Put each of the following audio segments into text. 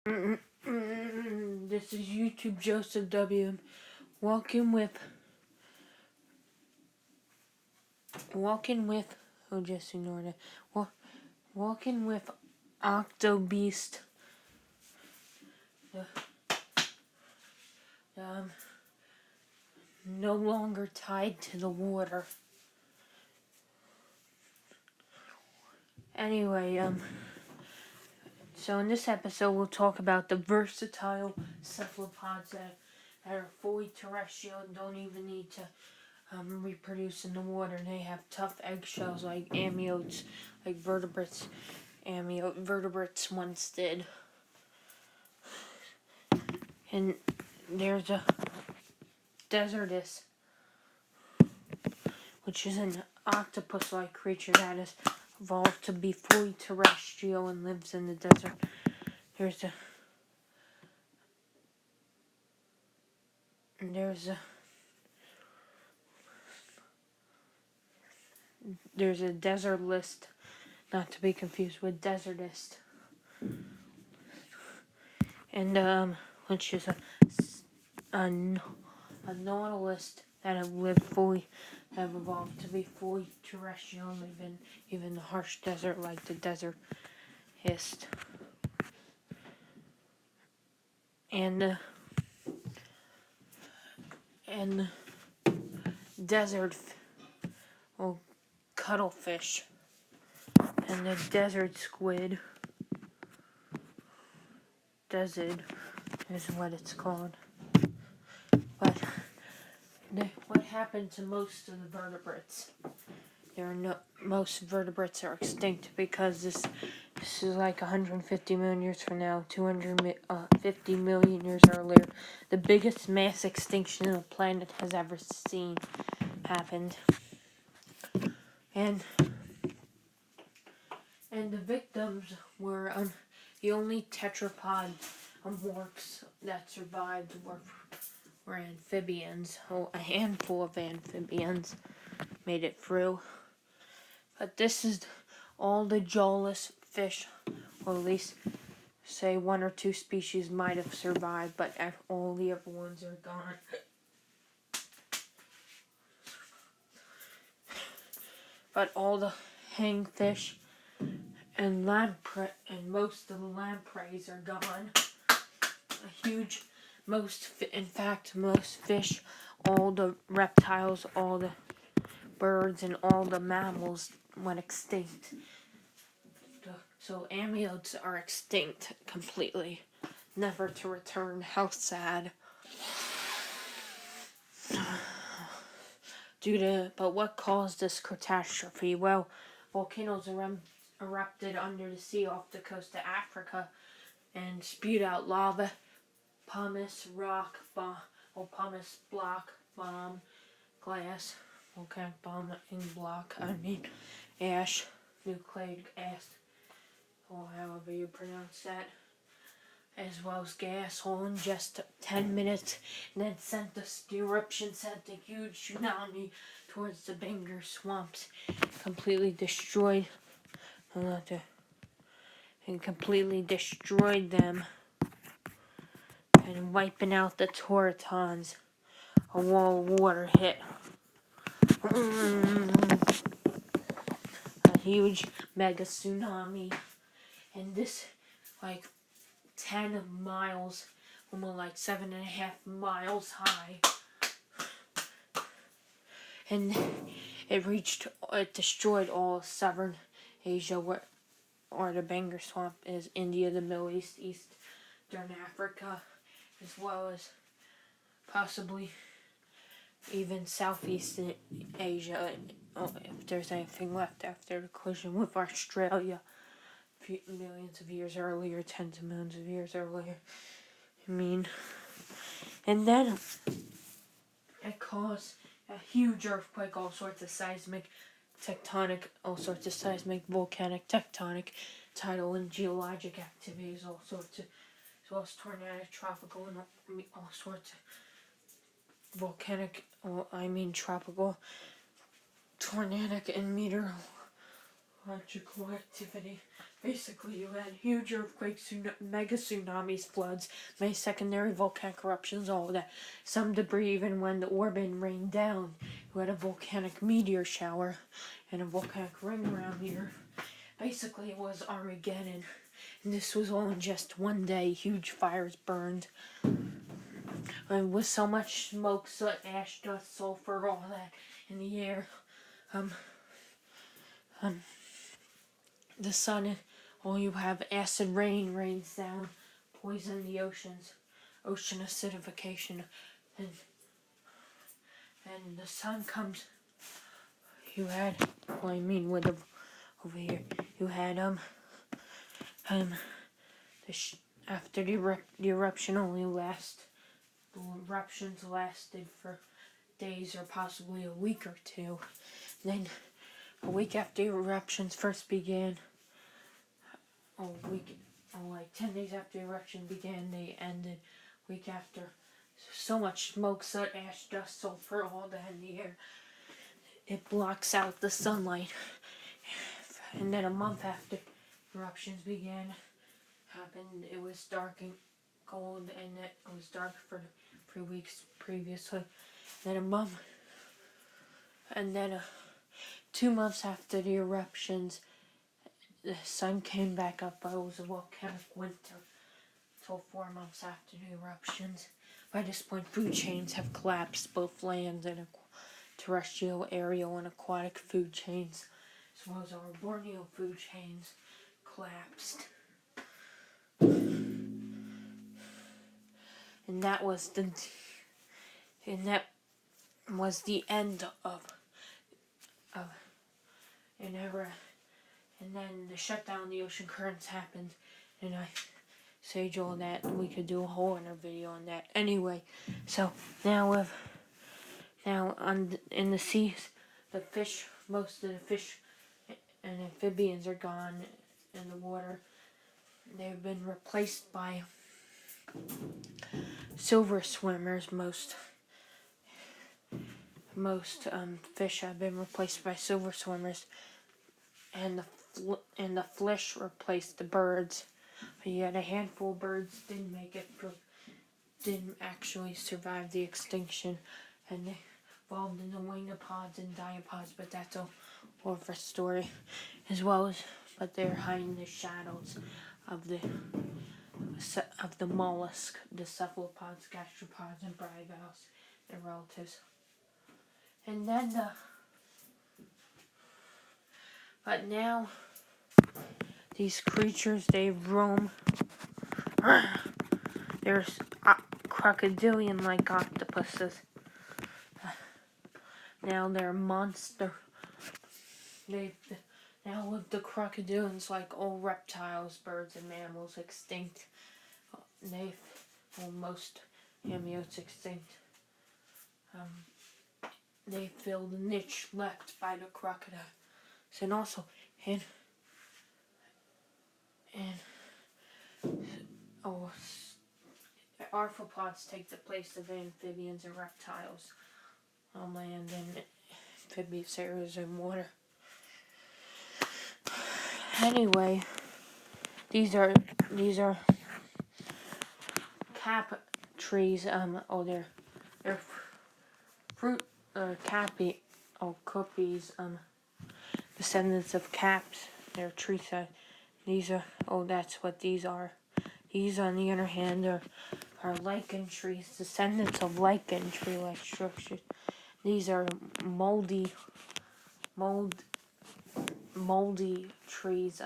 This is YouTube Joseph W. Walking with, oh, just ignored it. Walking with Octo Beast. Um, no longer tied to the water. Anyway, so in this episode we'll talk about the versatile cephalopods that are fully terrestrial and don't even need to reproduce in the water. They have tough eggshells like amniotes, like vertebrates once did. And there's a desertus, which is an octopus-like creature that has evolved to be fully terrestrial and lives in the desert. There's a desert list, not to be confused with desertist, and which is a nautilus that have evolved to be fully terrestrial and live in even the harsh desert like the desertist. And desert cuttlefish and the desert squid. Desert is what it's called. But what happened to most of the vertebrates? Most vertebrates are extinct because this is like 150 million years from now, 250 million years earlier. The biggest mass extinction the planet has ever seen happened. And the victims were the only tetrapod that survived were amphibians. A handful of amphibians made it through. But this is all the jawless fish, or at least say one or two species might have survived, but all the other ones are gone. But all the hangfish and most of the lampreys are gone. Most fish, all the reptiles, all the birds, and all the mammals went extinct. So amniotes are extinct completely, never to return. How sad. But what caused this catastrophe? Well, volcanoes erupted under the sea off the coast of Africa and spewed out lava, pumice, pumice block, bomb, glass, volcanic bomb in block, ash, nucleic acid, or however you pronounce that, as well as gas, all in just 10 minutes, and then the eruption sent a huge tsunami towards the Bengal swamps, completely destroyed them, and wiping out the Toratons. A wall of water hit. A huge mega tsunami, and this, like 10 miles, almost like 7.5 miles high, and it destroyed all of southern Asia, where the Bengal swamp is India, the Middle East, Eastern Africa, as well as possibly even Southeast Asia, if there's anything left after the collision with Australia millions of years earlier, tens of millions of years earlier. And then it caused a huge earthquake, all sorts of seismic, volcanic, tectonic, tidal, and geologic activities, all sorts of, as well as tornadic, tropical, and all sorts of tropical, tornadic, and electrical activity. Basically, you had huge earthquakes, mega tsunamis, floods, many secondary volcanic eruptions, all of that. Some debris, even when the orbit rained down. You had a volcanic meteor shower and a volcanic ring around the Earth. Basically, it was Armageddon. And this was all in just one day. Huge fires burned. And with so much smoke, soot, ash, dust, sulfur, all that in the air. The sun, all you have acid rain rains down, poison the oceans, ocean acidification, and the sun comes. You had, well, I mean, with over here, you had after the eruption the eruptions lasted for days or possibly a week or two. Then a week after the eruptions first began, like 10 days after the eruption began, they ended. Week after, so much smoke, soot, ash, dust, sulfur, all that in the air, it blocks out the sunlight. And then a month after eruptions happened, it was dark and cold, and it was dark for 3 weeks previously. Then a month, and then 2 months after the eruptions, the sun came back up, but it was a volcanic winter until 4 months after the eruptions. By this point, food chains have collapsed, both land and terrestrial, aerial, and aquatic food chains, as well as our Borneo food chains, collapsed. And that was the end of an era. And then the shutdown of the ocean currents happened, and I sage all that, and we could do a whole other video on that. Anyway, so now in the seas, most of the fish and amphibians are gone in the water. They've been replaced by silver swimmers. Most fish have been replaced by silver swimmers, and the fish replaced the birds. But yet a handful of birds didn't actually survive the extinction, and they evolved into wingpods and dipods. But that's a whole other story, but they're hiding the shadows of the mollusk, the cephalopods, gastropods, and bivalves, their relatives. And then but now these creatures, they roam. There's crocodilian-like octopuses. Now they're monster. Now with the crocodilians, like all reptiles, birds, and mammals, extinct. Most amniotes extinct. They fill the niche left by the crocodile. And also, arthropods take the place of amphibians and reptiles on land and amphibious areas in water. Anyway, these are cap trees. They're fruit cookies. Descendants of caps. They're tree side. That's what these are. These, on the other hand, are lichen trees, descendants of lichen tree-like structures. These are moldy trees,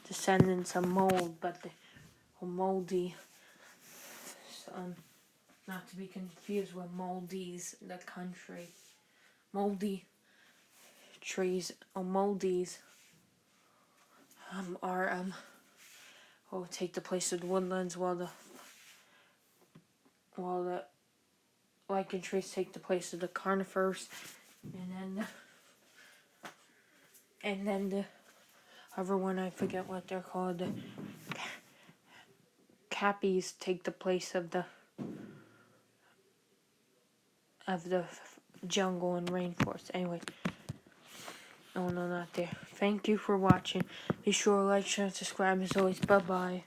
descendants of mold, but the moldy, not to be confused with moldies, the country. Moldy trees, or moldies, take the place of the woodlands, while the lichen trees take the place of the conifers, and then the other one, I forget what they're called, the cappies take the place of the jungle and rainforest. Anyway, Oh no, not there. Thank you for watching. Be sure to like, share, and subscribe as always. Bye bye.